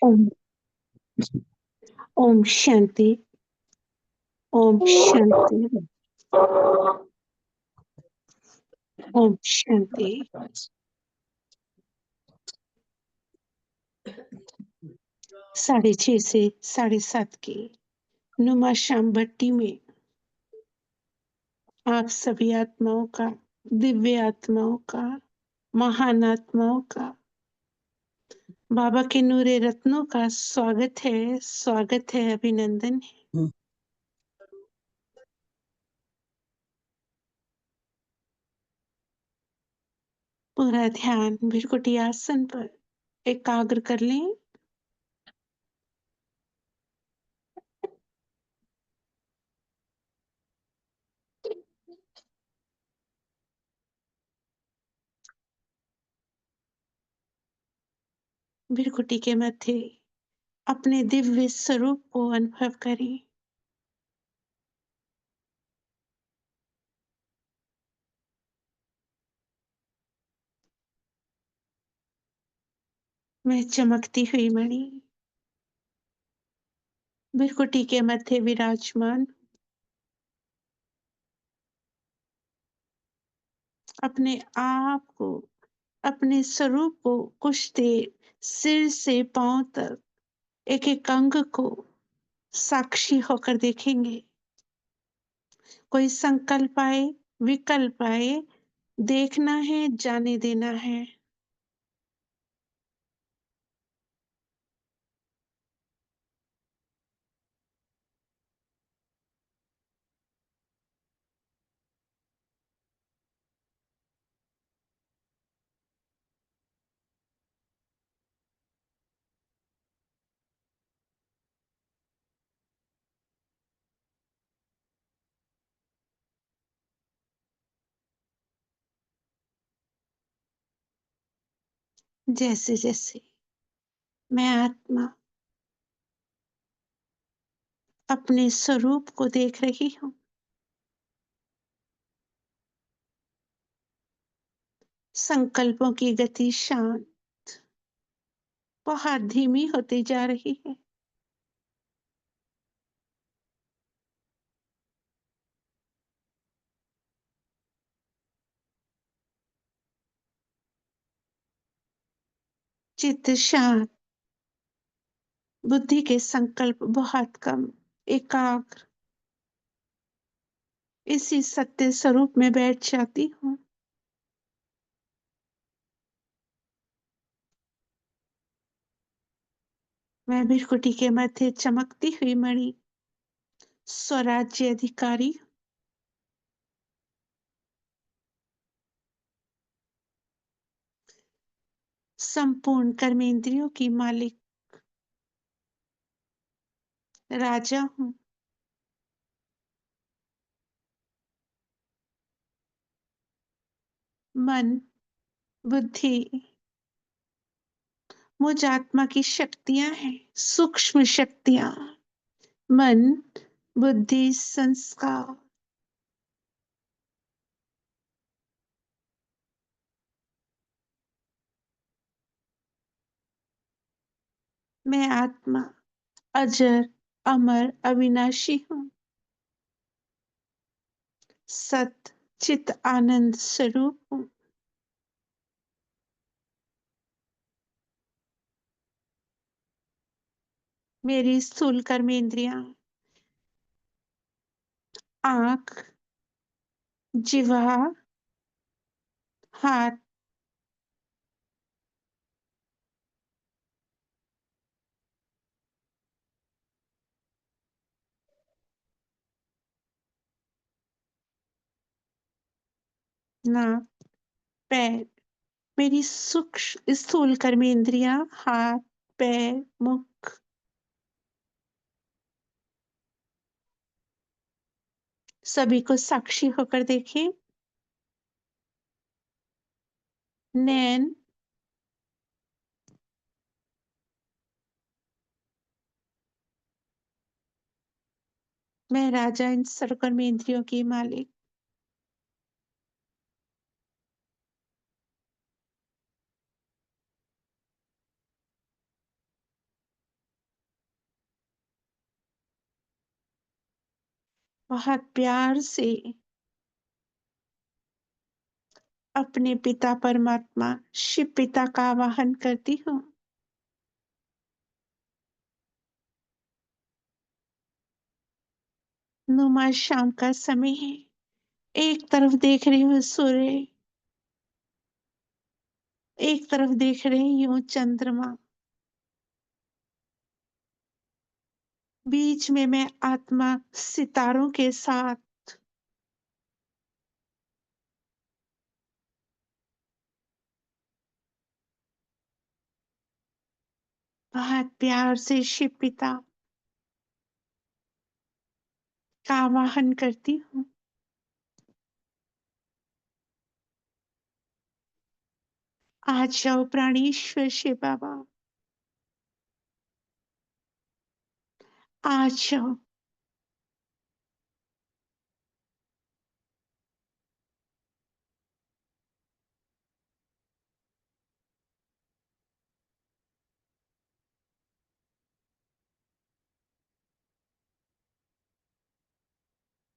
ओम ओम शांति। ओम शांति। ओम शांति। 6:30 से 7:30 की नुमा शाम भट्टी में आप सभी आत्माओं का, दिव्य आत्माओं का, महान आत्माओं का, बाबा के नूरे रत्नों का स्वागत है, अभिनंदन है। पूरा ध्यान भृकुटी आसन पर एकाग्र कर लें। भृकुटी के मध्य अपने दिव्य स्वरूप को अनुभव करें। मैं चमकती हुई मणि भृकुटी के मध्य विराजमान, अपने आप को, अपने स्वरूप को कुछ देर सिर से पांव तक एक एक अंग को साक्षी होकर देखेंगे। कोई संकल्प आए, विकल्प आए, देखना है, जाने देना है। जैसे जैसे मैं आत्मा अपने स्वरूप को देख रही हूँ, संकल्पों की गति शांत, बहुत धीमी होती जा रही है। चित्त शांत, बुद्धि के संकल्प बहुत कम, एकाग्र इसी सत्य स्वरूप में बैठ जाती हूँ। मैं भृकुटी के मध्य चमकती हुई मणि, स्वराज्य अधिकारी, संपूर्ण कर्मेंद्रियों की मालिक, राजा हूँ। मन, बुद्धि मुझ आत्मा की शक्तियां हैं, सूक्ष्म शक्तियां। मन, बुद्धि, संस्कार। मैं आत्मा अजर, अमर, अविनाशी हूँ। सत चित आनंद स्वरूप हूँ। मेरी स्थूल कर्मेंद्रियां, आंख, जिह्वा, हाथ, नाक, पैर, मेरी सूक्ष्म स्थूल कर्मेंद्रियां, हाथ, पैर, मुख, सभी को साक्षी होकर देखें। नैन, मैं राजा इन सर्व कर्मेंद्रियों की मालिक। बहुत प्यार से अपने पिता परमात्मा शिव पिता का आवाहन करती हूँ। नुमा शाम का समय है। एक तरफ देख रही हूँ सूर्य, एक तरफ देख रही हूँ चंद्रमा। बीच में मैं आत्मा सितारों के साथ बहुत प्यार से शिव पिता का आवाहन करती हूँ। आ जाओ प्राणेश्वर शिव बाबा, आ जाओ।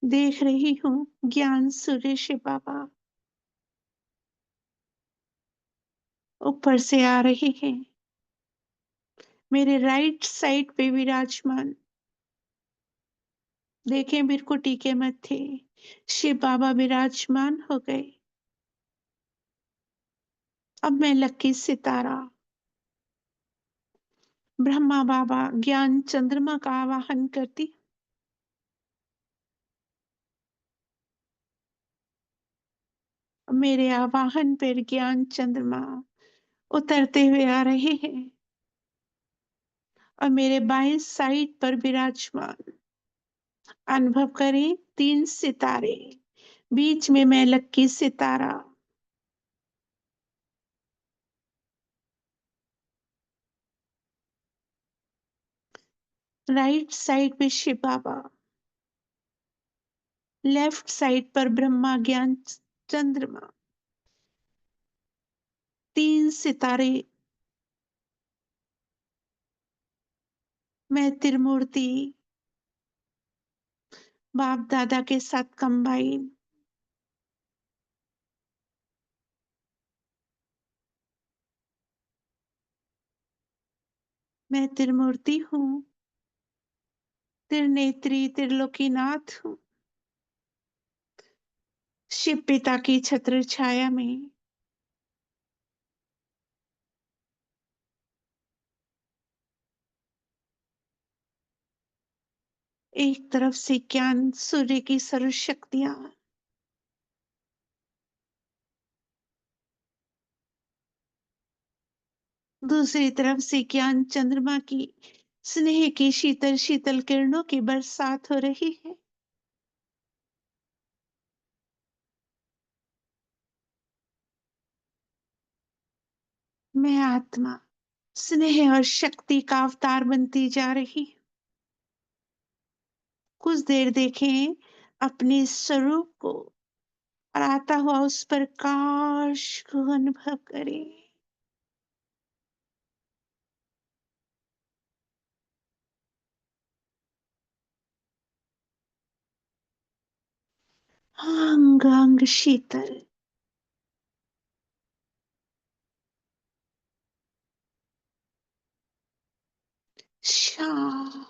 देख रही हूँ ज्ञान सूर्य शिव बाबा ऊपर से आ रहे हैं, मेरे राइट साइड पे विराजमान। देखें बिरकुटी के मत्थे शिव बाबा विराजमान हो गए। अब मैं लक्की सितारा ब्रह्मा बाबा ज्ञान चंद्रमा का आवाहन करती। मेरे आवाहन पर ज्ञान चंद्रमा उतरते हुए आ रहे हैं और मेरे बाएं साइड पर विराजमान। अनुभव करें 3 सितारे, बीच में मैं लक्की सितारा। राइट साइड पे शिव बाबा, लेफ्ट साइड पर ब्रह्मा ज्ञान चंद्रमा। 3 सितारे, मैं त्रिमूर्ति बाप दादा के साथ कंबाइन। मैं त्रिमूर्ति हूँ, त्रिनेत्री त्रिलोकीनाथ हूँ। शिव पिता की छत्र छाया में एक तरफ से ज्ञान सूर्य की सर्व शक्तियां, दूसरी तरफ से ज्ञान चंद्रमा की स्नेह की शीतल शीतल किरणों की बरसात हो रही है। मैं आत्मा स्नेह और शक्ति का अवतार बनती जा रही हूँ। कुछ देर देखें अपने स्वरूप को और आता हुआ उस प्रकाश को अनुभव करें। अंग अंग शीतल, शांत,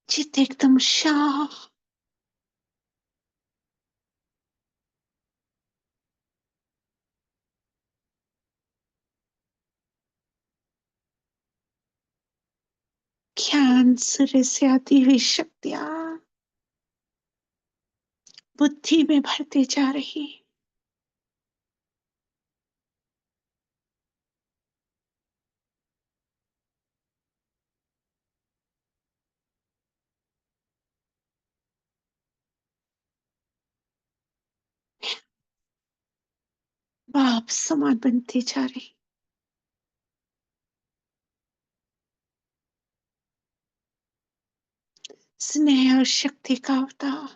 चित एकदम शांत। ज्ञान सूर्य से आती हुई शक्तियां बुद्धि में भरते जा रही। बाप समान बनती जा रही। स्नेह और शक्ति का अवतार।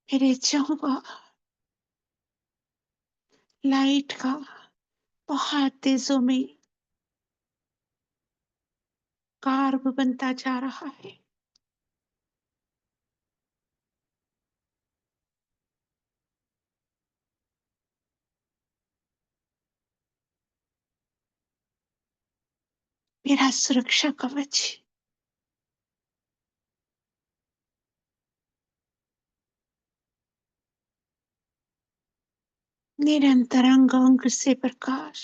मेरे जाऊंगा लाइट का बहुत तेजों में कार्व बनता जा रहा है। मेरा सुरक्षा कवच निरंतर अंग अंग से प्रकाश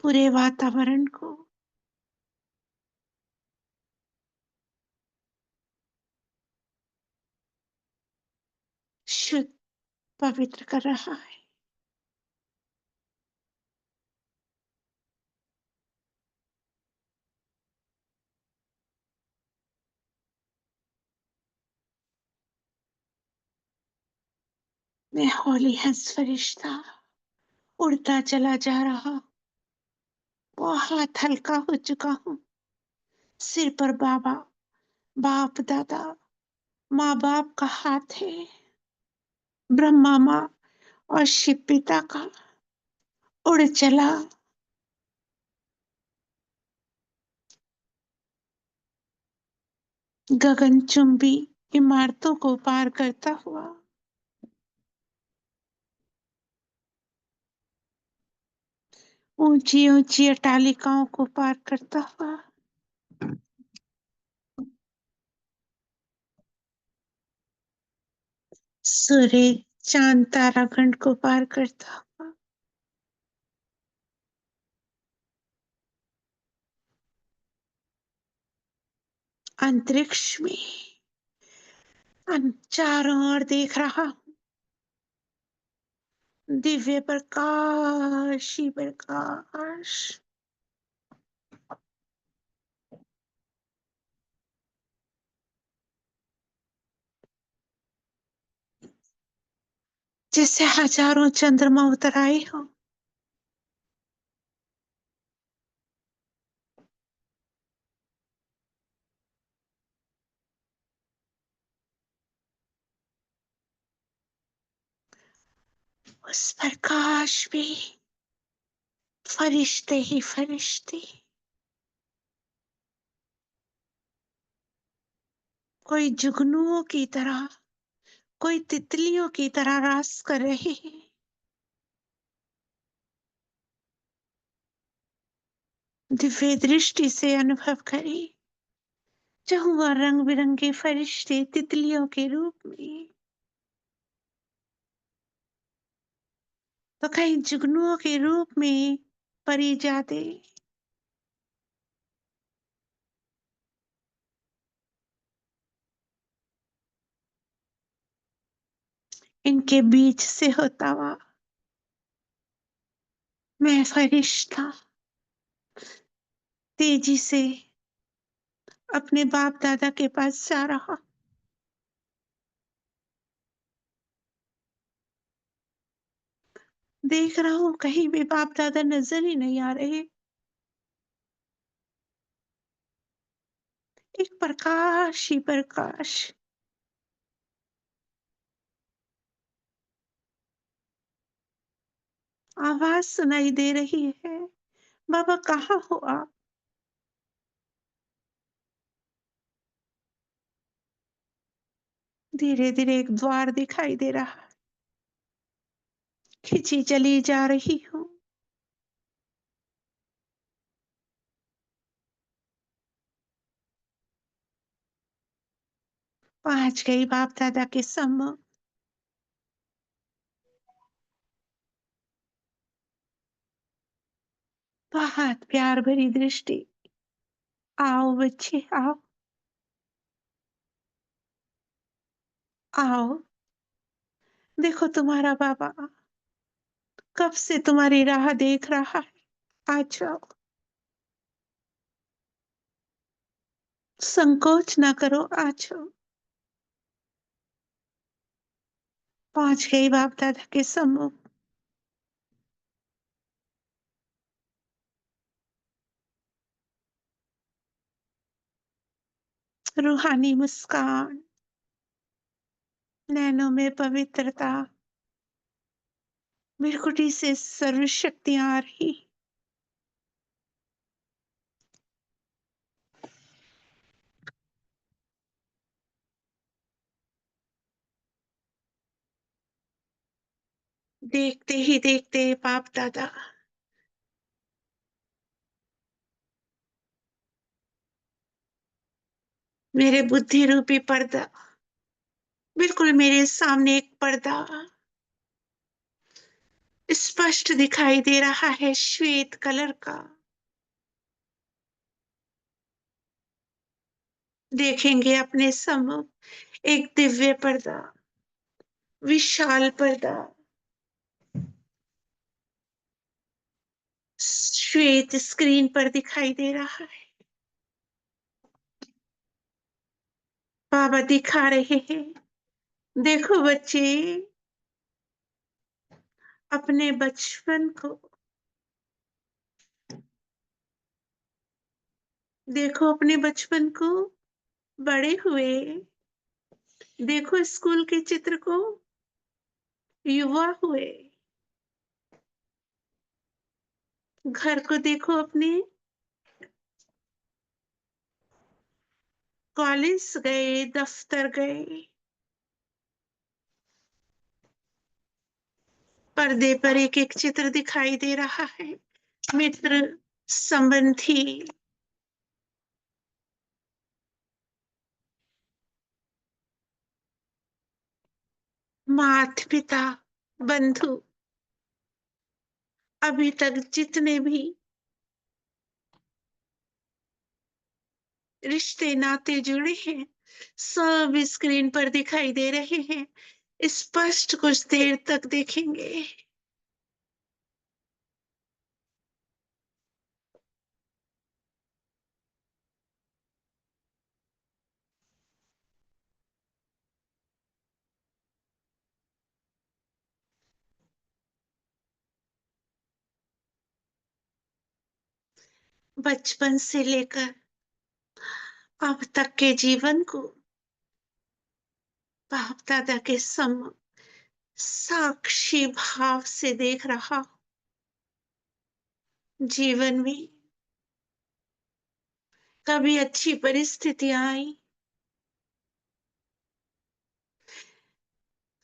पूरे वातावरण को शुद्ध पवित्र कर रहा है। मैं होली हंस फरिश्ता उड़ता चला जा रहा, बहुत हल्का हो चुका हूँ। सिर पर बाबा, बाप दादा, माँ बाप का हाथ है, ब्रह्मा माँ और शिव पिता का। उड़ चला गगनचुंबी इमारतों को पार करता हुआ, ऊंची ऊंची अटालिकाओं को पार करता हुआ, सूर्य चांद तारागण को पार करता हुआ, अंतरिक्ष में चारों ओर देख रहा हूँ, दिव्य प्रकाश ही प्रकाश। जैसे हजारों चंद्रमा उतर आए हो, उस प्रकाश में फरिश्ते ही फरिश्ते, कोई जुगनुओं की तरह, कोई तितलियों की तरह रास कर रहे हैं। दिव्य दृष्टि से अनुभव करें, चहुआ रंग बिरंगे फरिश्ते तितलियों के रूप में, तो कहीं जुगनुओं के रूप में परिजाते, इनके बीच से होता हुआ मैं फरिश्ता तेजी से अपने बाप दादा के पास जा रहा, देख रहा हूं कहीं भी बाप दादा नजर ही नहीं आ रहे। एक प्रकाश ही प्रकाश, आवाज सुनाई दे रही है, बाबा कहाँ हो आप? धीरे धीरे एक द्वार दिखाई दे रहा, खिंची चली जा रही हूँ। पहुंच गई बाप दादा के सम्मुख। बहुत प्यार भरी दृष्टि, आओ बच्चे आओ, आओ, देखो तुम्हारा बाबा कब से तुम्हारी राह देख रहा है, आ जाओ, संकोच ना करो, आ जाओ। पहुंच गई बाप दादा के सम्मुख। रूहानी मुस्कान, नैनों में पवित्रता, भृकुटी से सर्वशक्तियां आ रही। देखते ही देखते बाप दादा मेरे बुद्धि रूपी पर्दा, बिल्कुल मेरे सामने एक पर्दा स्पष्ट दिखाई दे रहा है, श्वेत कलर का। देखेंगे अपने सम्मुख एक दिव्य पर्दा, विशाल पर्दा, श्वेत स्क्रीन पर दिखाई दे रहा है। बाबा दिखा रहे हैं, देखो बच्चे, अपने बचपन को देखो, अपने बचपन को, बड़े हुए, देखो स्कूल के चित्र को, युवा हुए, घर को देखो अपने, कॉलेज गए, दफ्तर गए, पर्दे पर एक एक चित्र दिखाई दे रहा है, मित्र, संबंधी, माता पिता, बंधु, अभी तक जितने भी रिश्ते नाते जुड़े हैं, सब स्क्रीन पर दिखाई दे रहे हैं। स्पष्ट कुछ देर तक देखेंगे। बचपन से लेकर अब तक के जीवन को बाप दादा के सम्मुख साक्षी भाव से देख रहा हूं। जीवन में कभी अच्छी परिस्थितियां आई,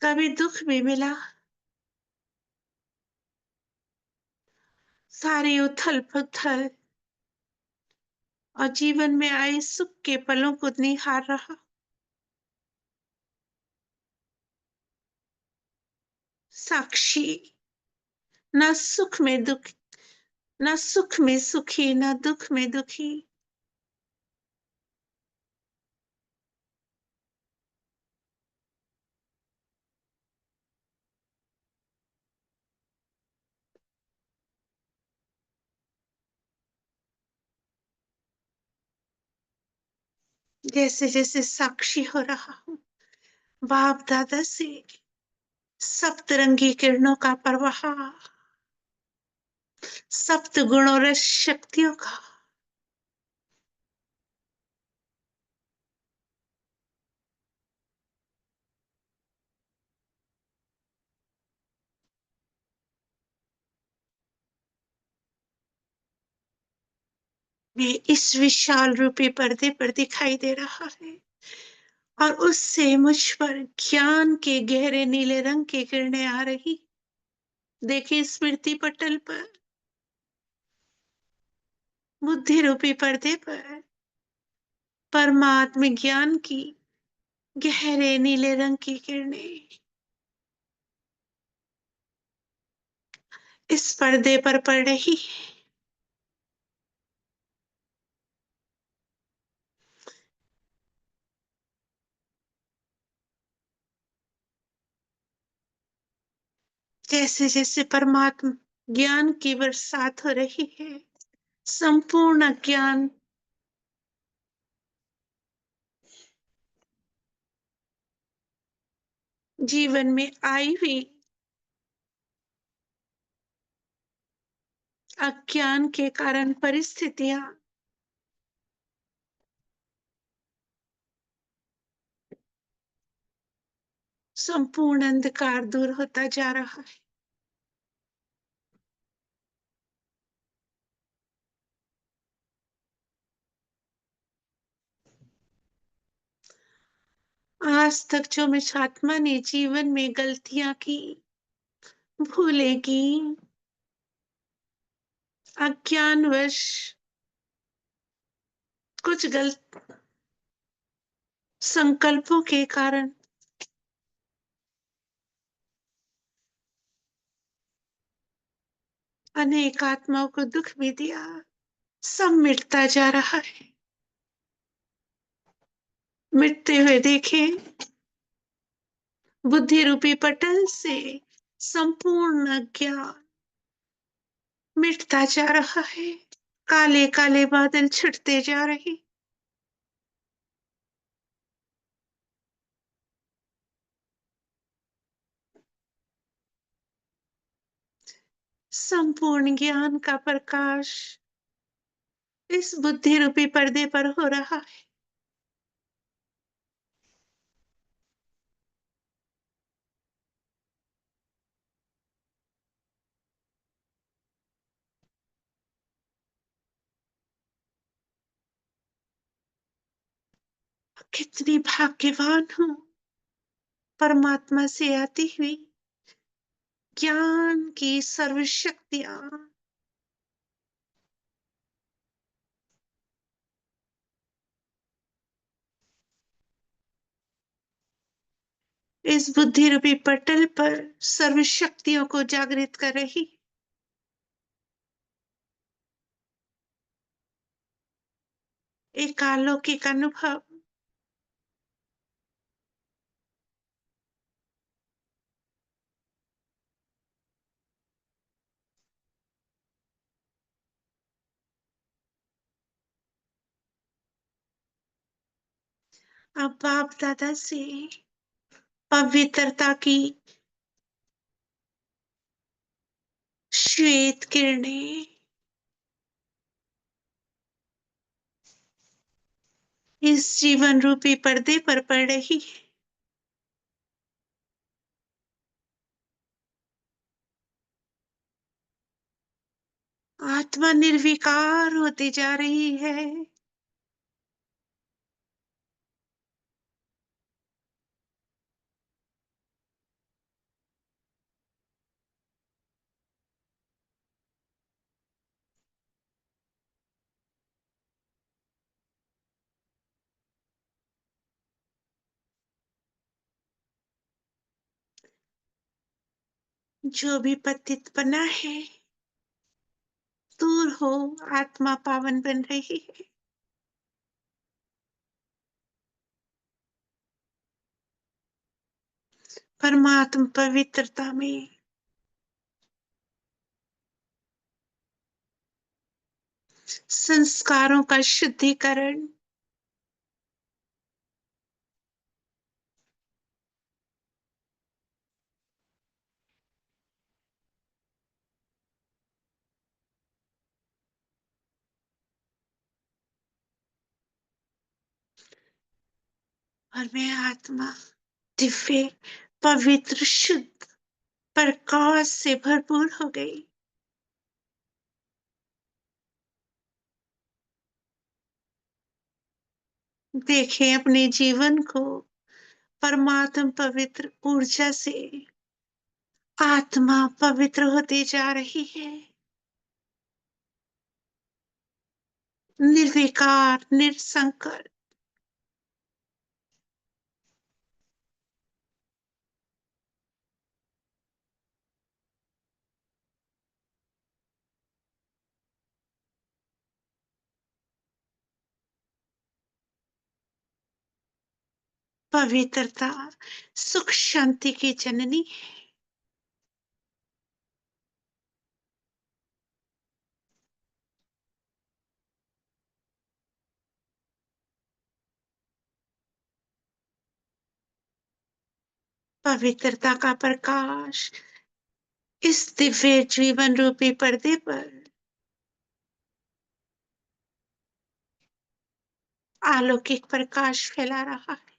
कभी दुख भी मिला, सारी उथल पुथल और जीवन में आए सुख के पलों को निहार रहा। साक्षी, न सुख में दुख, न सुख में सुखी, न दुख में दुखी। जैसे जैसे साक्षी हो रहा हूं बाप दादा से, सप्तरंगी किरणों का प्रवाह, सप्त गुणों रस शक्तियों का, मैं इस विशाल रूपी पर्दे पर दिखाई दे रहा है। और उससे मुझ पर ज्ञान के गहरे नीले रंग की किरणें आ रही। देखिए स्मृति पटल पर, बुद्धि रूपी पर्दे पर परमात्म ज्ञान की गहरे नीले रंग की किरणें इस पर्दे पर पड़ रही है। जैसे जैसे परमात्म ज्ञान की बरसात हो रही है, संपूर्ण ज्ञान जीवन में आई हुई अज्ञान के कारण परिस्थितियां, संपूर्ण अंधकार दूर होता जा रहा है। आज तक जो मुझ आत्मा ने जीवन में गलतियां की, भूलें की, अज्ञानवश कुछ गलत संकल्पों के कारण अनेक आत्माओं को दुख भी दिया, सब मिटता जा रहा है। मिटते हुए देखें, बुद्धि रूपी पटल से संपूर्ण अज्ञान मिटता जा रहा है। काले काले बादल छुटते जा रहे, संपूर्ण ज्ञान का प्रकाश इस बुद्धि रूपी पर्दे पर हो रहा है। कितनी भाग्यवान हूं, परमात्मा से आती हुई ज्ञान की सर्वशक्तियां इस बुद्धि रूपी पटल पर सर्वशक्तियों को जागृत कर रही। एक अलौकिक अनुभव अब बाप दादा से पवित्रता की श्वेत किरणें इस जीवन रूपी पर्दे पर पड़ रही है। आत्मा निर्विकार होती जा रही है। जो भी पतित बना है दूर हो, आत्मा पावन बन रही है। परमात्मा पवित्रता में संस्कारों का शुद्धिकरण और मैं आत्मा दिव्य पवित्र शुद्ध प्रकाश से भरपूर हो गई। देखें अपने जीवन को परमात्मा पवित्र ऊर्जा से, आत्मा पवित्र होती जा रही है। निर्विकार, निरसंकल्प, पवित्रता सुख शांति की जननी है। पवित्रता का प्रकाश इस दिव्य जीवन रूपी पर्दे पर अलौकिक प्रकाश फैला रहा है।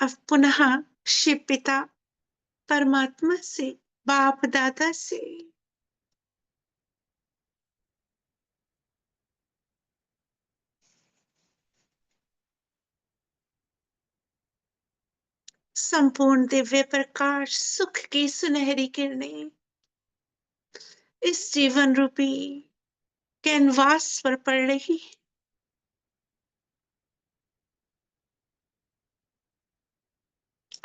अब पुनः शिव पिता परमात्मा से, बाप दादा से। संपूर्ण दिव्य प्रकाश सुख की सुनहरी किरणें इस जीवन रूपी कैनवास पर पड़ रही।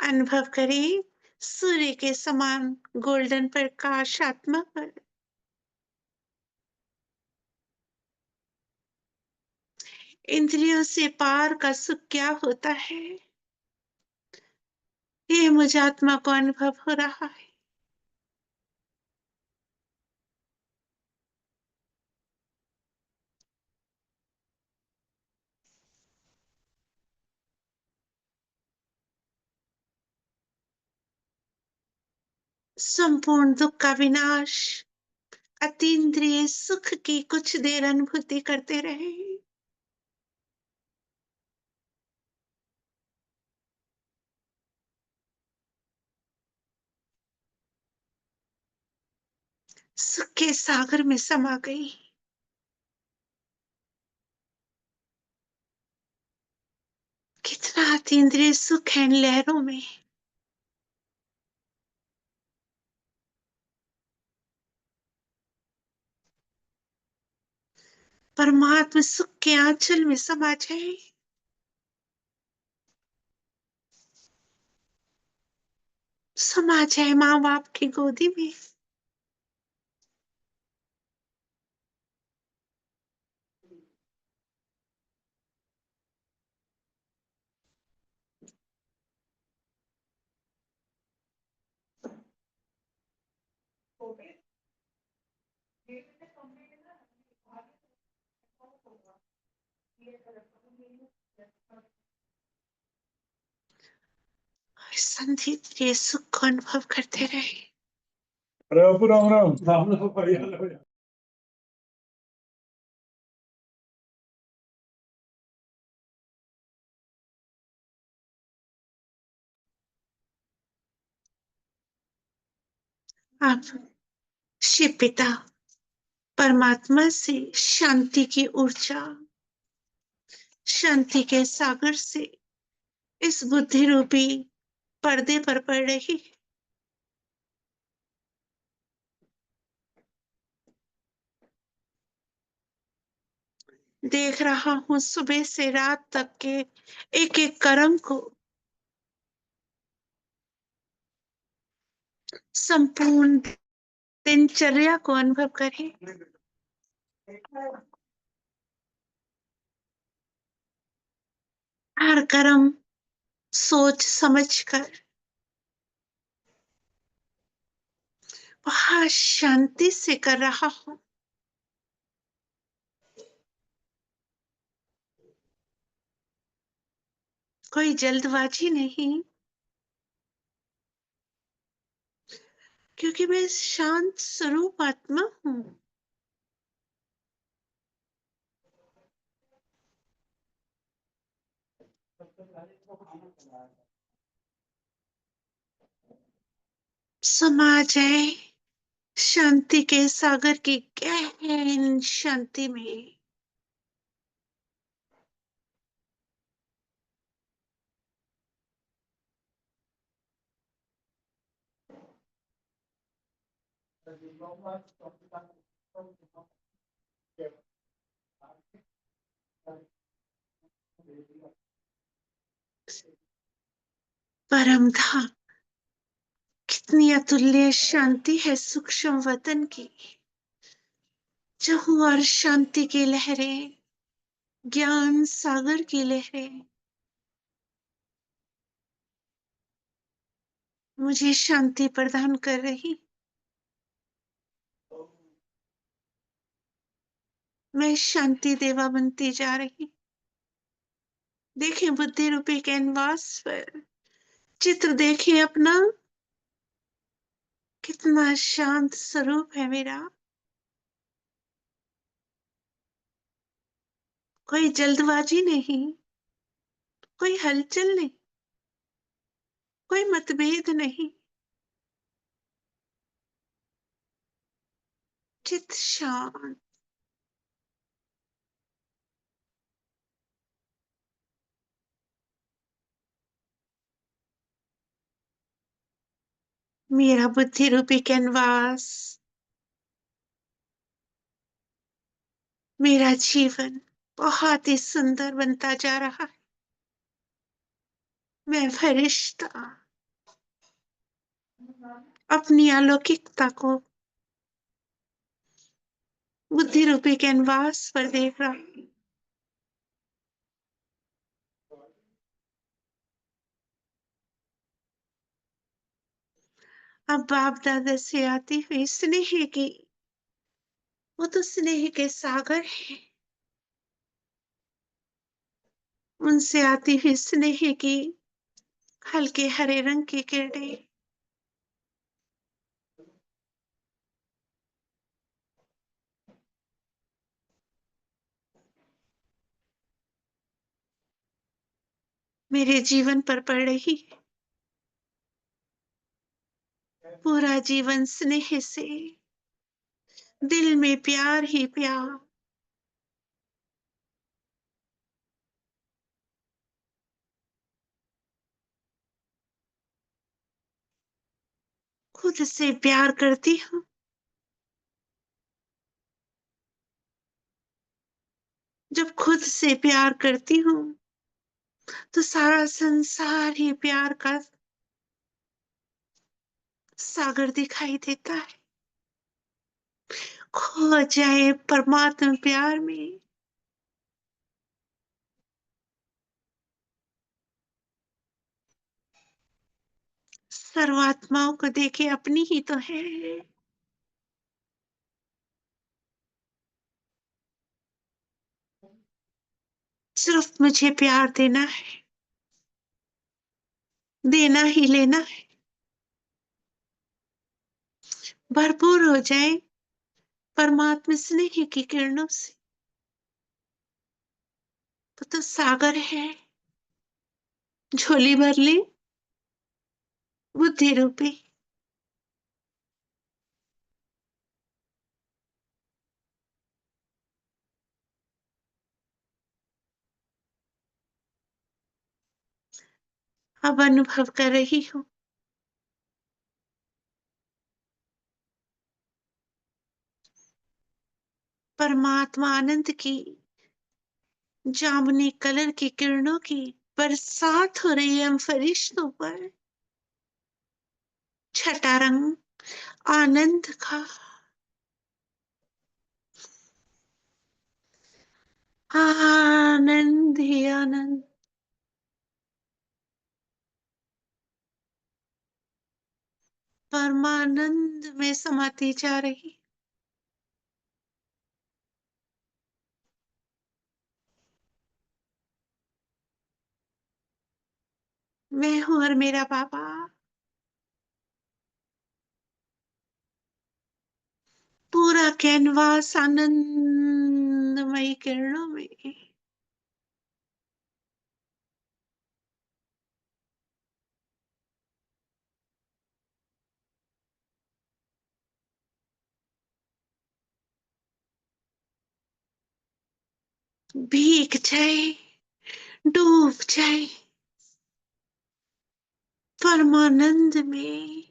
अनुभव करें सूर्य के समान गोल्डन प्रकाश आत्मा पर। इंद्रियों से पार का सुख क्या होता है, ये मुझे आत्मा को अनुभव हो रहा है। संपूर्ण दुख का विनाश, अतीन्द्रिय सुख की कुछ देर अनुभूति करते रहे। सुख के सागर में समा गई। कितना अतीन्द्रिय सुख है इन लहरों में। परमात्मा सुख के आंचल में समा जाए। समा जाए माँ बाप की गोदी में। संधित सुख को अनुभव करते रहे। राम राम राम राम राम भैया। आप शिव पिता परमात्मा से शांति की ऊर्जा, शांति के सागर से इस बुद्धि रूपी पर्दे पर पड़ रही। देख रहा हूं सुबह से रात तक के एक एक कर्म को, संपूर्ण दिनचर्या को अनुभव करें। हर कर्म सोच समझकर बहुत शांति से कर रहा हूं। कोई जल्दबाजी नहीं, क्योंकि मैं शांत स्वरूप आत्मा हूं। समा जाए शांति के सागर की गहन शांति में। परम धाम, कितनी अतुल्य शांति है सूक्ष्म वतन की। जहू और शांति की लहरें, ज्ञान सागर की लहरें मुझे शांति प्रदान कर रही। मैं शांति देवा बनती जा रही। देखें बुद्धि रूपी कैनवास पर चित्र, देखें अपना कितना शांत स्वरूप है मेरा। कोई जल्दबाजी नहीं, कोई हलचल नहीं, कोई मतभेद नहीं। शांत। मेरा बुद्धि रूपी कैनवास, मेरा जीवन बहुत ही सुंदर बनता जा रहा है। मैं फरिश्ता अपनी अलौकिकता को बुद्धि रूपी कैनवास पर देख रहा हूं। अब बाप दादा से आती हुई स्नेह की, वो तो स्नेह के सागर है, उनसे आती हुई स्नेह की हल्के हरे रंग की किरणें मेरे जीवन पर पड़ रही है। पूरा जीवन स्नेह से, दिल में प्यार ही प्यार, खुद से प्यार करती हूँ। जब खुद से प्यार करती हूँ तो सारा संसार ही प्यार का सागर दिखाई देता है। खो जाए परमात्मा प्यार में। सर्वात्माओं को देखे अपनी ही तो है। सिर्फ मुझे प्यार देना है, देना ही लेना है। भरपूर हो जाए परमात्मा स्नेह की किरणों से। तो सागर है, झोली भर ले बुद्धि रूपी। अब अनुभव कर रही हूँ परमात्मा आनंद की जामुनी कलर की किरणों की बरसात हो रही है हम फरिश्तों पर। छठा रंग आनंद का, आनंद ही आनंद। परमानंद में समाती जा रही। मैं हूं और मेरा बाबा पूरा कैनवास आनंदमयी किरणों में। भीग जाए, डूब जाए परमानंद में।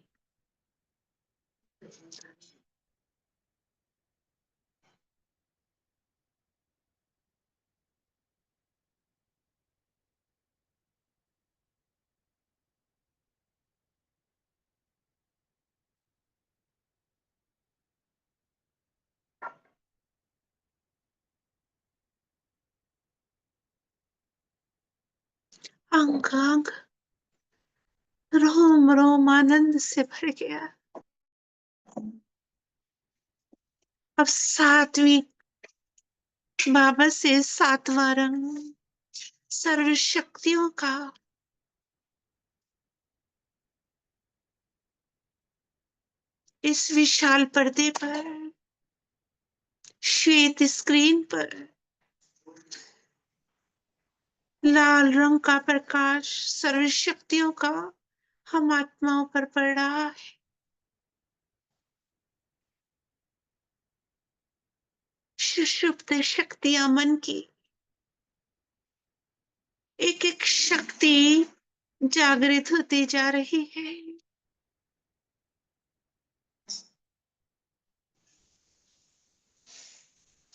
अंग अंग, रोम रोम आनंद से भर गया। अब सातवीं बाबा से सातवां रंग सर्व शक्तियों का इस विशाल पर्दे पर, श्वेत स्क्रीन पर लाल रंग का प्रकाश सर्व शक्तियों का हम आत्माओं पर पड़ रहा है। सुषुप्त शक्तियां मन की एक एक शक्ति जागृत होती जा रही है।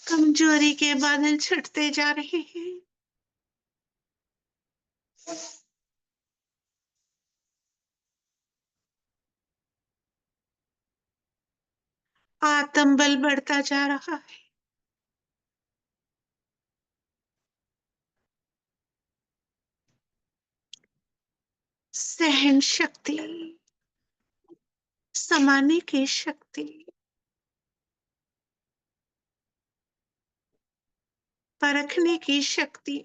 कमजोरी के बादल छटते जा रहे हैं। आत्मबल बढ़ता जा रहा है। सहन शक्ति, समाने की शक्ति, परखने की शक्ति,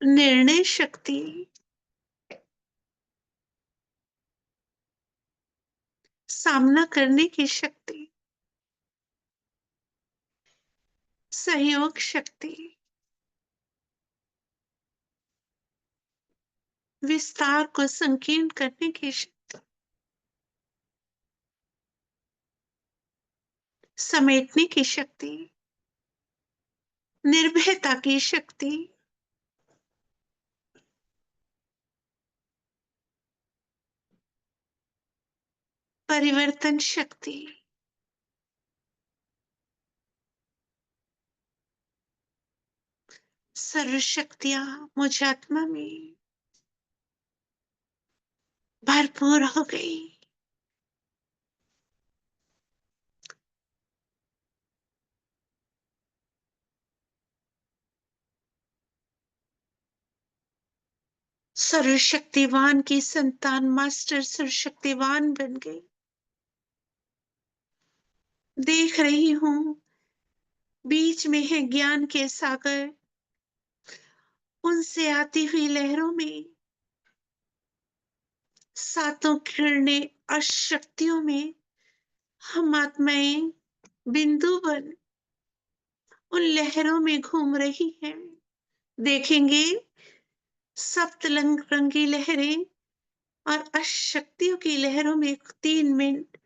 निर्णय शक्ति, सामना करने की शक्ति, सहयोग शक्ति, विस्तार को संकीर्ण करने की शक्ति, समेटने की शक्ति, निर्भयता की शक्ति, परिवर्तन शक्ति, सर्व शक्तियां मुझ आत्मा में भरपूर हो गई। सर्वशक्तिवान की संतान मास्टर सर्वशक्तिवान बन गई। देख रही हूं बीच में है ज्ञान के सागर, उनसे आती हुई लहरों में सातों किरणें और शक्तियों में हम आत्माएं बिंदु बन उन लहरों में घूम रही हैं। देखेंगे सप्तरंग रंगी लहरें और अशक्तियों की लहरों में 3 मिनट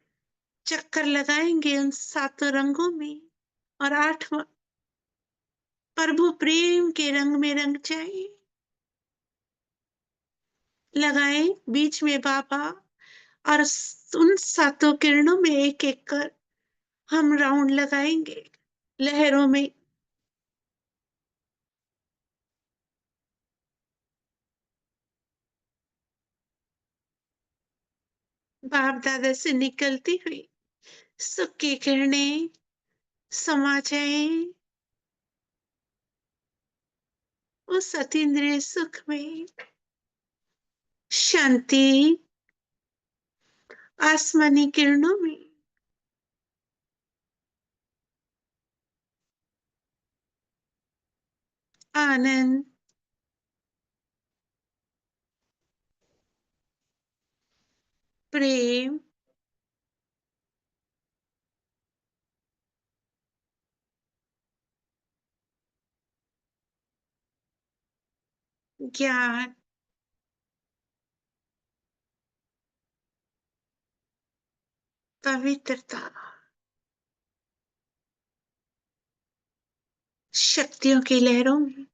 चक्कर लगाएंगे उन सातों रंगों में, और 8वां प्रभु प्रेम के रंग में रंग जाए। लगाए बीच में बाबा, और उन सातों किरणों में एक एक कर हम राउंड लगाएंगे लहरों में। बाप दादा से निकलती हुई सुख की किरणें समा जाए उस अतीन्द्रिय सुख में। शांति आसमानी किरणों में, आनंद, प्रेम, ज्ञान, पवित्रता, शक्तियों की लहरों में।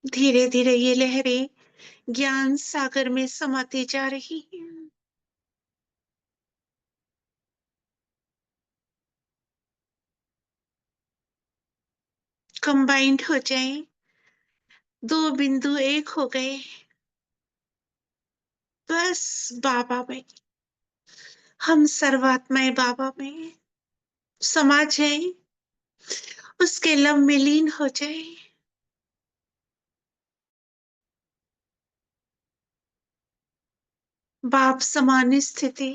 धीरे धीरे ये लहरें ज्ञान सागर में समाती जा रही हैं। कंबाइंड हो जाए, 2 बिंदु एक हो गए, बस बाबा में, हम सर्वात्माएं बाबा में समा जाए, उसके लव में लीन हो जाए। बाप समान स्थिति,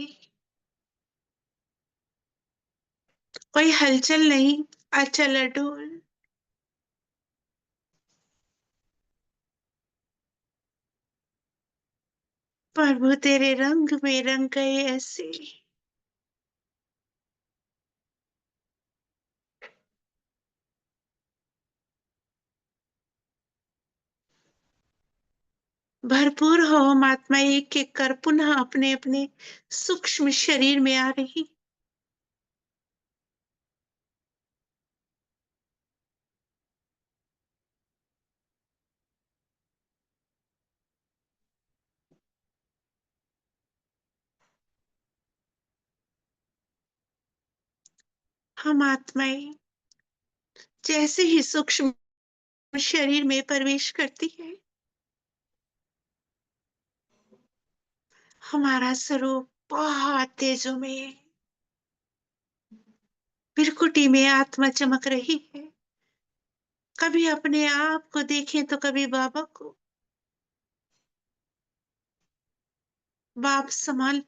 कोई हलचल नहीं, अचल अडोल। प्रभु तेरे रंग में रंग गए ऐसे। भरपूर हो हम आत्मा एक एक कर पुनः अपने अपने सूक्ष्म शरीर में आ रही। हम आत्माएं जैसे ही सूक्ष्म शरीर में प्रवेश करती है, हमारा स्वरूप बहुत तेजों में बिरकुटी में आत्मा चमक रही है। कभी अपने आप को देखें तो कभी बाबा को। बाप समान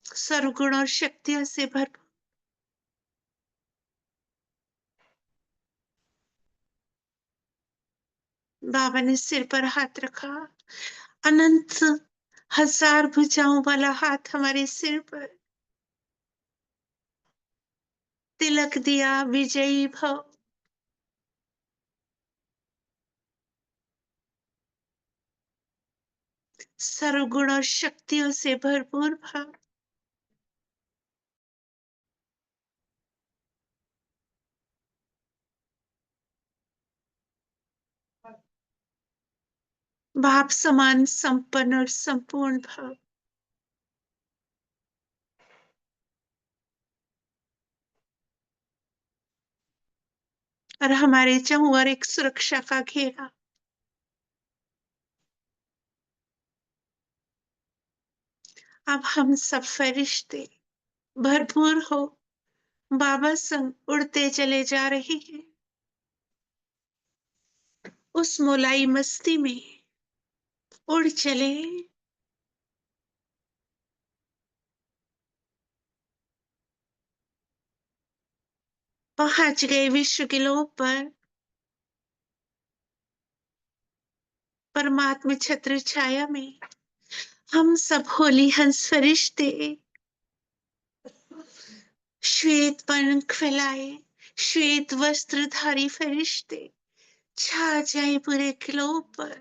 सर्वगुण और शक्तियों से भरपूर। बाबा ने सिर पर हाथ रखा। अनंत हजार भुजाओं वाला हाथ हमारे सिर पर। तिलक दिया, विजयी भव। सर्वगुण और शक्तियों से भरपूर भाव। बाप समान संपन्न और संपूर्ण भाव। और हमारे चारों ओर एक सुरक्षा का घेरा। अब हम सब फरिश्ते भरपूर हो बाबा संग उड़ते चले जा रहे हैं। उस मोलाई मस्ती में उड़ चले। पहुंच गए विश्व के लोक पर। परमात्मा छत्र छाया में हम सब होली हंस फरिश्ते श्वेत पंख फैलाए, श्वेत वस्त्रधारी फरिश्ते छा जाए पूरे ग्लोब पर।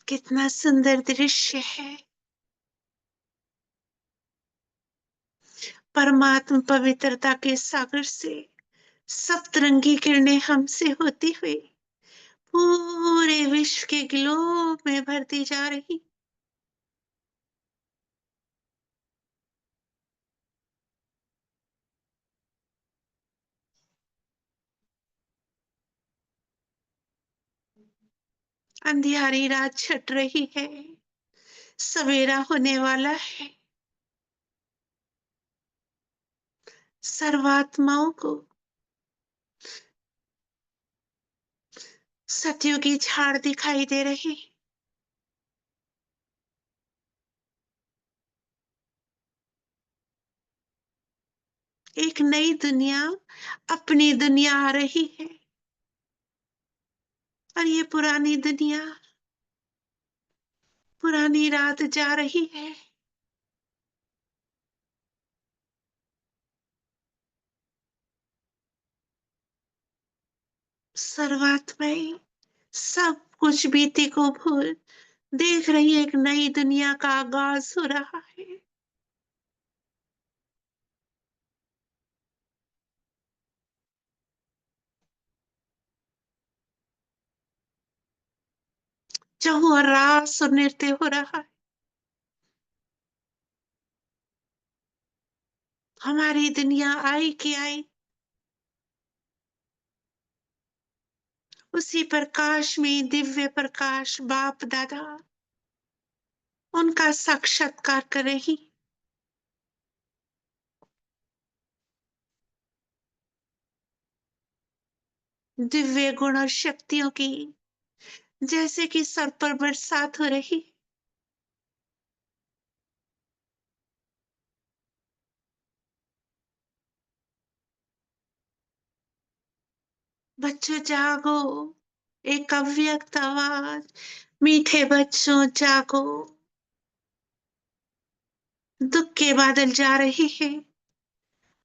कितना सुंदर दृश्य है। परमात्मा पवित्रता के सागर से सप्तरंगी किरणें हमसे होती हुई पूरे विश्व के ग्लोब में भरती जा रही। अंधियारी रात छट रही है, सवेरा होने वाला है। सर्वात्माओं को सतयुगी झाड़ दिखाई दे रही। एक नई दुनिया अपनी दुनिया आ रही है और ये पुरानी दुनिया पुरानी रात जा रही है। सर्वात्माएं सब कुछ बीते को भूल देख रही है। एक नई दुनिया का आगाज हो रहा है। जहाँ रास और नृत्य हो रहा है। हमारी दुनिया आई कि आई उसी प्रकाश में दिव्य प्रकाश बाप दादा उनका साक्षात्कार कर रही। दिव्य गुण और शक्तियों की जैसे कि सर पर बरसात हो रही। बच्चों जागो, एक अव्यक्त आवाज, मीठे बच्चों जागो। दुख के बादल जा रहे हैं,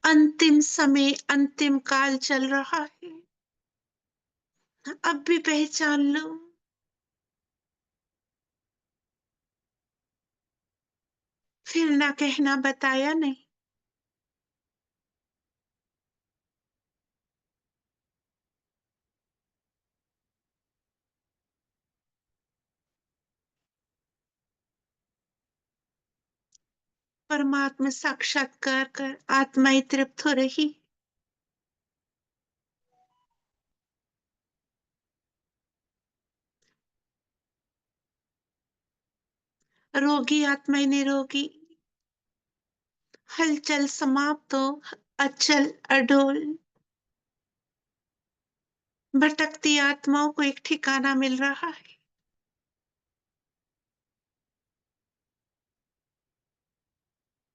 अंतिम समय, अंतिम काल चल रहा है। अब भी पहचान लो, फिर ना कहना बताया नहीं। परमात्मा साक्षात्कार कर आत्माएं तृप्त हो रही। रोगी आत्माएं निरोगी, हलचल समाप्त हो, अचल अडोल। भटकती आत्माओं को एक ठिकाना मिल रहा है।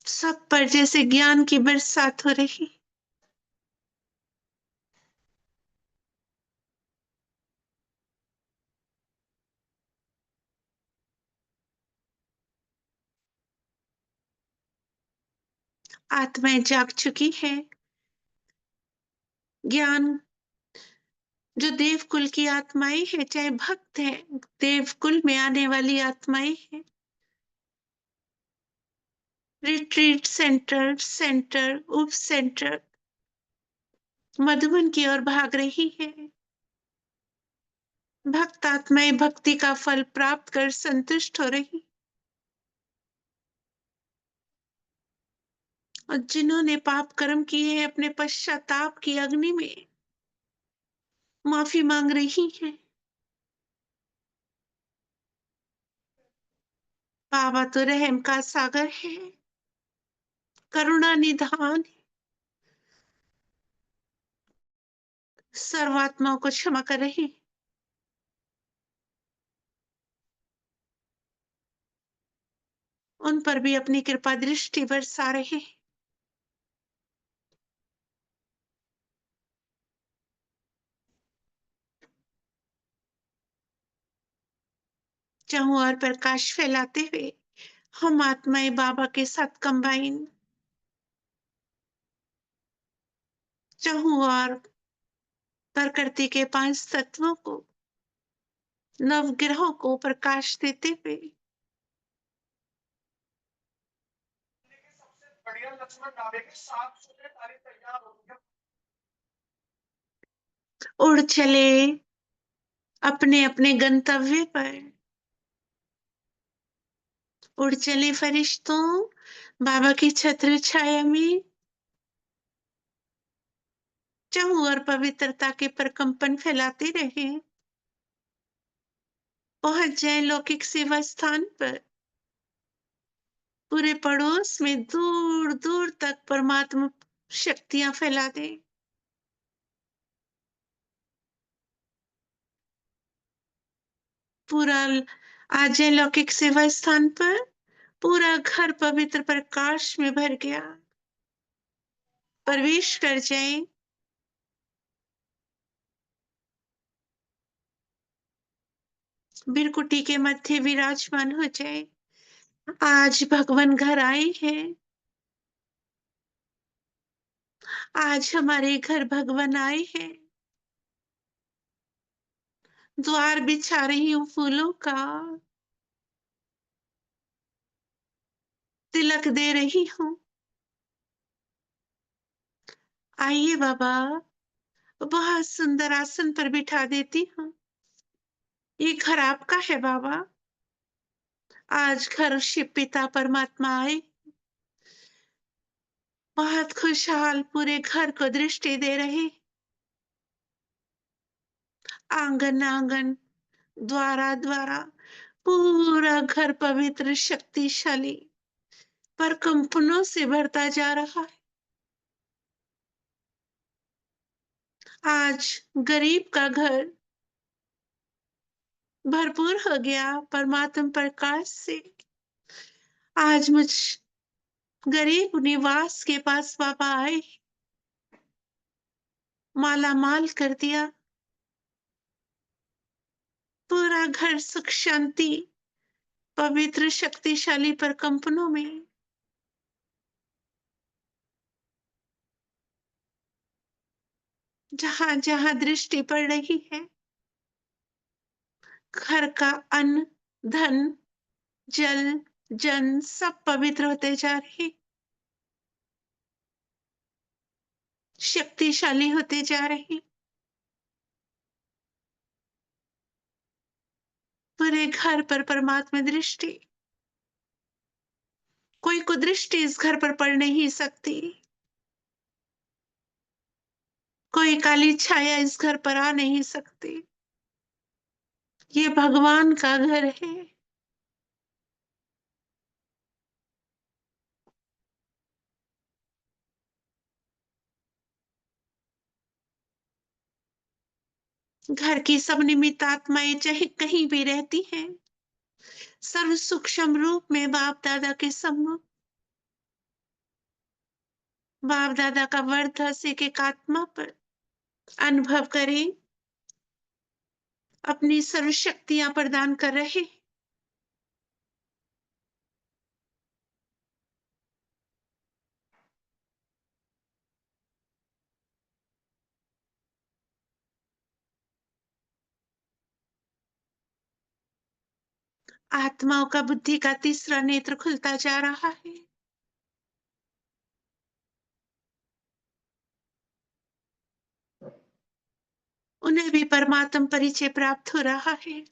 सब पर जैसे ज्ञान की बरसात हो रही। आत्माएं जाग चुकी है। ज्ञान जो देवकुल की आत्माएं हैं, चाहे भक्त हैं, देवकुल में आने वाली आत्माएं हैं, रिट्रीट सेंटर, सेंटर, उप सेंटर, मधुबन की ओर भाग रही है। भक्त आत्माएं भक्ति का फल प्राप्त कर संतुष्ट हो रही, और जिन्होंने पाप कर्म किए हैं अपने पश्चाताप की अग्नि में माफी मांग रही है। बाबा तो रहम का सागर है, करुणा निधान, सर्वात्माओं को क्षमा कर रही। उन पर भी अपनी कृपा दृष्टि बरसा रहे। चारों ओर प्रकाश फैलाते हुए हम आत्माएं बाबा के साथ कंबाइन, चारों ओर प्रकृति के 5 तत्वों को, नवग्रहों को प्रकाश देते हुए बढ़िया लक्ष्मण डालेंगे, 7 सूर्य तारीख तैयार होंगे। उड़ चले अपने अपने गंतव्य पर। उड़ चले फरिश्तों बाबा की छत्र छाया में। चारों ओर पवित्रता के प्रकंपन फैलाते रहे, पहुंच जाए लौकिक सेवा स्थान पर। पूरे पड़ोस में दूर दूर तक परमात्मा शक्तियां फैला दे। पूरा आ जाए लौकिक सेवा स्थान पर, पूरा घर पवित्र प्रकाश में भर गया। प्रवेश कर जाए, बिरकुटी के मध्य विराजमान हो जाए। आज भगवान घर आए हैं, आज हमारे घर भगवान आए हैं। द्वार बिछा रही हूँ फूलों का, तिलक दे रही हूँ। आइए बाबा, बहुत सुंदर आसन पर बिठा देती हूँ। ये घर आपका है बाबा। आज घर शिव पिता परमात्मा आए, बहुत खुशहाल पूरे घर को दृष्टि दे रहे। आंगन आंगन, द्वारा द्वारा, पूरा घर पवित्र शक्तिशाली पर कंपनों से भरता जा रहा है। आज गरीब का घर भरपूर हो गया परमात्मा प्रकाश से। आज मुझ गरीब निवास के पास बाबा आए, माला माल कर दिया। पूरा घर सुख शांति पवित्र शक्तिशाली प्रकंपनों में। जहां जहां दृष्टि पड़ रही है, घर का अन्न, धन, जल, जन सब पवित्र होते जा रहे, शक्तिशाली होते जा रहे। पूरे घर पर परमात्मा दृष्टि, कोई कुदृष्टि इस घर पर पड़ नहीं सकती, कोई काली छाया इस घर पर आ नहीं सकती। ये भगवान का घर है। घर की सब निमित्त आत्माएं चाहे कहीं भी रहती हैं, सर्व सूक्ष्म रूप में बाप दादा के सम्मुख, बाप दादा का वर्धस एक एक आत्मा पर अनुभव करें, अपनी सर्व शक्तियां प्रदान कर रहे। आत्माओं का बुद्धि का तीसरा नेत्र खुलता जा रहा है। उन्हें भी परमात्म परिचय प्राप्त हो रहा है।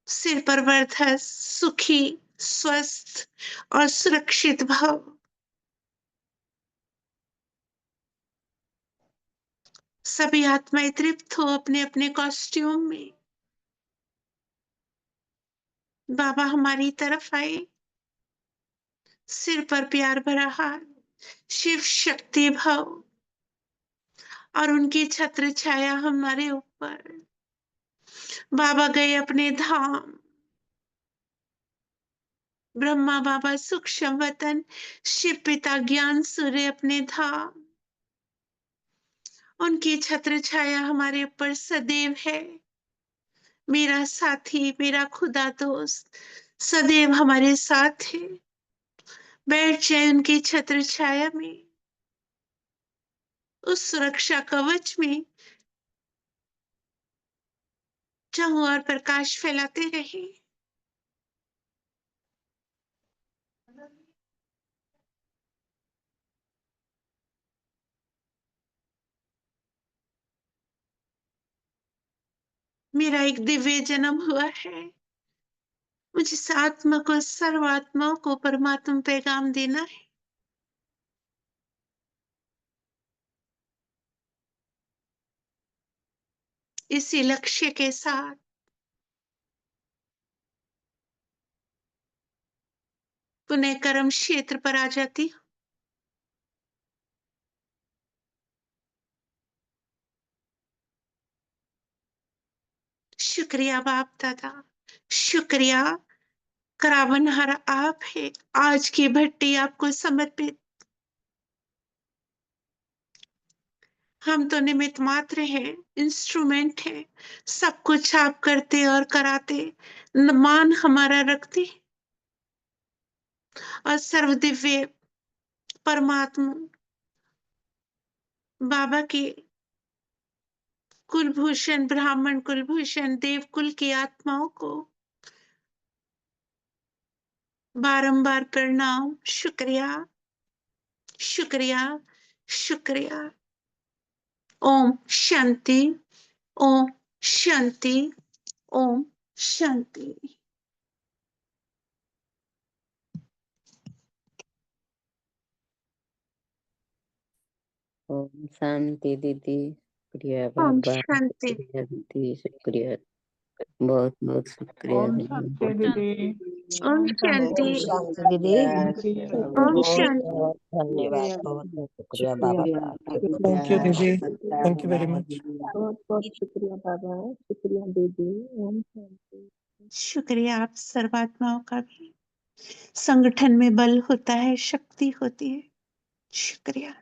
सिर पर वर्धस, सुखी, स्वस्थ और सुरक्षित भाव। सभी आत्माएं तृप्त हो अपने अपने कॉस्ट्यूम में। बाबा हमारी तरफ आए, सिर पर प्यार भरा हाथ, शिव शक्ति भाव और उनकी छत्र छाया हमारे ऊपर। बाबा गए अपने धाम, ब्रह्मा बाबा सूक्ष्म वतन, शिव पिता ज्ञान सूर्य अपने धाम। उनकी छत्र छाया हमारे ऊपर सदैव है। मेरा साथी, मेरा खुदा दोस्त सदैव हमारे साथ है। बैठ जाए उनकी छत्र छाया में, उस सुरक्षा कवच में, चारों ओर प्रकाश फैलाते रहे। मेरा एक दिव्य जन्म हुआ है। मुझे इस आत्मा को, सर्व आत्माओं को परमात्मा पैगाम देना है। इसी लक्ष्य के साथ पुनः कर्म क्षेत्र पर आ जाती हूँ। शुक्रिया बाप दादा, शुक्रिया। करावनहारा आप है। आज की भट्टी आपको समर्पित। हम तो निमित्त मात्र हैं, इंस्ट्रूमेंट हैं। सब कुछ आप करते और कराते, मान हमारा रखते और सर्वदिव्य परमात्मा बाबा के कुलभूषण, ब्राह्मण कुलभूषण, देव कुल की आत्माओं को बारंबार प्रणाम, शुक्रिया, शुक्रिया, शुक्रिया। ओम शांति, ओम शांति, ओम शांति। ओम शांति दीदी, शुक्रिया ओम बाबा, शांति। शुक्रिया दीदी, शुक्रिया, बहुत बहुत शुक्रिया ओम दीदी। शांति दीदी। ओम शांति। शांति, शांति दीदी, शुक्रिया ओम बहुत शांति। बहुत धन्यवाद, बहुत बहुत शुक्रिया बाबा का। थैंक यू दीदी, थैंक यू वेरी मच। बहुत बहुत शुक्रिया बाबा, शुक्रिया दीदी। ओम शांति। शुक्रिया आप सर्वात्माओं का भी। संगठन में बल होता है, शक्ति होती है। शुक्रिया।